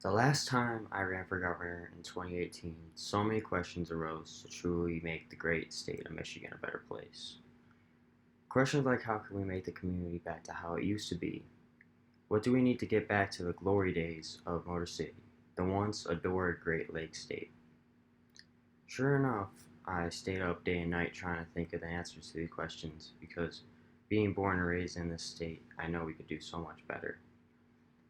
The last time I ran for governor in 2018, so many questions arose to truly make the great state of Michigan a better place. Questions like how can we make the community back to how it used to be? What do we need to get back to the glory days of Motor City, the once adored Great Lakes state? Sure enough, I stayed up day and night trying to think of the answers to these questions because being born and raised in this state, I know we could do so much better.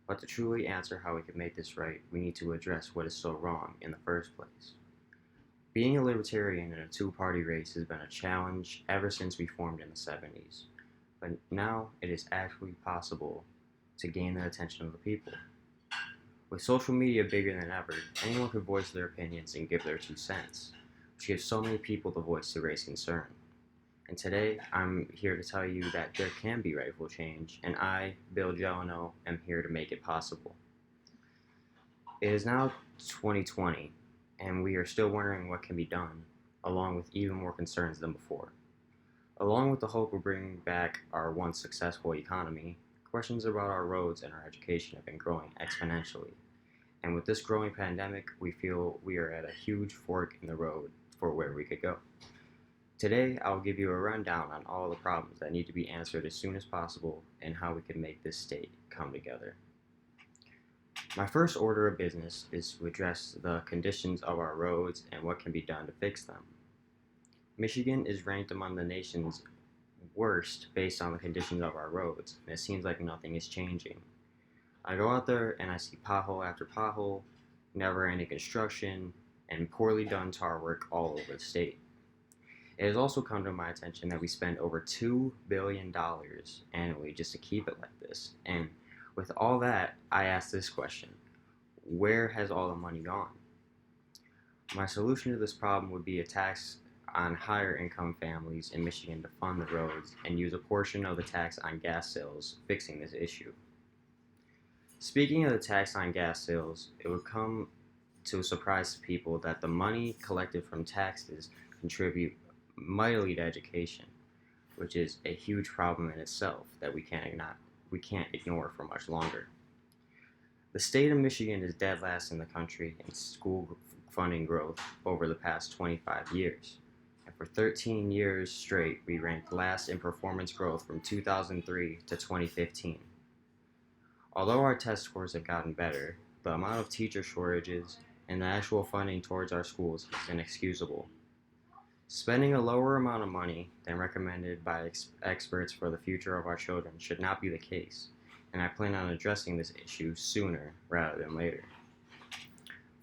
But to truly answer how we can make this right, we need to address what is so wrong in the first place. Being a libertarian in a two-party race has been a challenge ever since we formed in the 70s, but now it is actually possible to gain the attention of the people. With social media bigger than ever, anyone can voice their opinions and give their 2 cents, which gives so many people the voice to raise concern. And today, I'm here to tell you that there can be rightful change, and I, Bill Gelineau, am here to make it possible. It is now 2020, and we are still wondering what can be done, along with even more concerns than before. Along with the hope of bringing back our once successful economy, questions about our roads and our education have been growing exponentially. And with this growing pandemic, we feel we are at a huge fork in the road for where we could go. Today, I will give you a rundown on all the problems that need to be answered as soon as possible and how we can make this state come together. My first order of business is to address the conditions of our roads and what can be done to fix them. Michigan is ranked among the nation's worst based on the conditions of our roads, and it seems like nothing is changing. I go out there and I see pothole after pothole, never ending construction, and poorly done tar work all over the state. It has also come to my attention that we spend over $2 billion annually just to keep it like this. And with all that, I ask this question: where has all the money gone? My solution to this problem would be a tax on higher income families in Michigan to fund the roads and use a portion of the tax on gas sales fixing this issue. Speaking of the tax on gas sales, it would come to a surprise to people that the money collected from taxes contribute mightily to education, which is a huge problem in itself that we can't ignore for much longer. The state of Michigan is dead last in the country in school funding growth over the past 25 years. And for 13 years straight, we ranked last in performance growth from 2003 to 2015. Although our test scores have gotten better, the amount of teacher shortages and the actual funding towards our schools is inexcusable. Spending a lower amount of money than recommended by experts for the future of our children should not be the case, and I plan on addressing this issue sooner rather than later.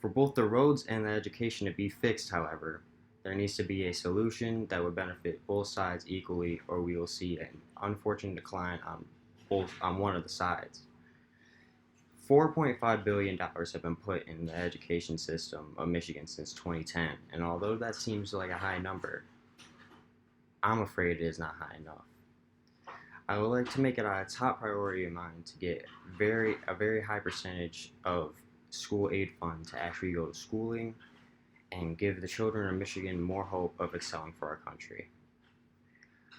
For both the roads and the education to be fixed, however, there needs to be a solution that would benefit both sides equally, or we will see an unfortunate decline on one of the sides. $4.5 billion have been put in the education system of Michigan since 2010, and although that seems like a high number, I'm afraid it is not high enough. I would like to make it a top priority of mine to get a very high percentage of school aid fund to actually go to schooling and give the children of Michigan more hope of excelling for our country.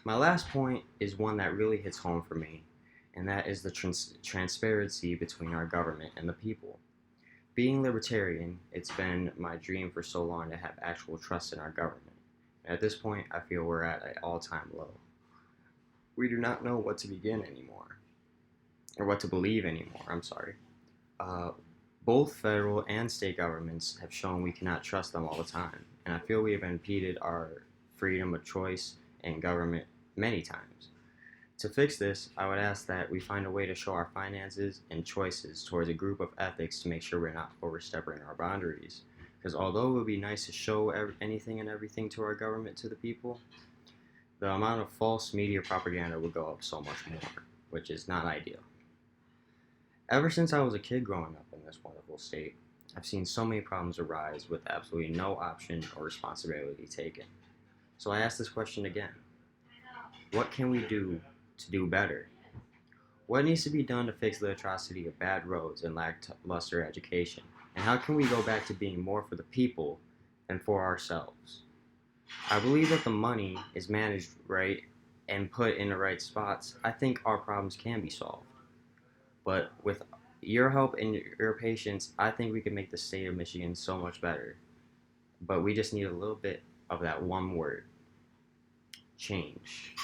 My last point is one that really hits home for me, and that is the transparency between our government and the people. Being libertarian, it's been my dream for so long to have actual trust in our government. And at this point, I feel we're at an all-time low. We do not know what to begin anymore, or what to believe anymore, I'm sorry. Uh, Both federal and state governments have shown we cannot trust them all the time, and I feel we have impeded our freedom of choice in government many times. To fix this, I would ask that we find a way to show our finances and choices towards a group of ethics to make sure we're not overstepping our boundaries. Because although it would be nice to show anything and everything to our government, to the people, the amount of false media propaganda would go up so much more, which is not ideal. Ever since I was a kid growing up in this wonderful state, I've seen so many problems arise with absolutely no option or responsibility taken. So I ask this question again: what can we do to do better? What needs to be done to fix the atrocity of bad roads and lackluster education? And how can we go back to being more for the people than for ourselves? I believe that the money is managed right and put in the right spots. I think our problems can be solved. But with your help and your patience, I think we can make the state of Michigan so much better. But we just need a little bit of that one word, change.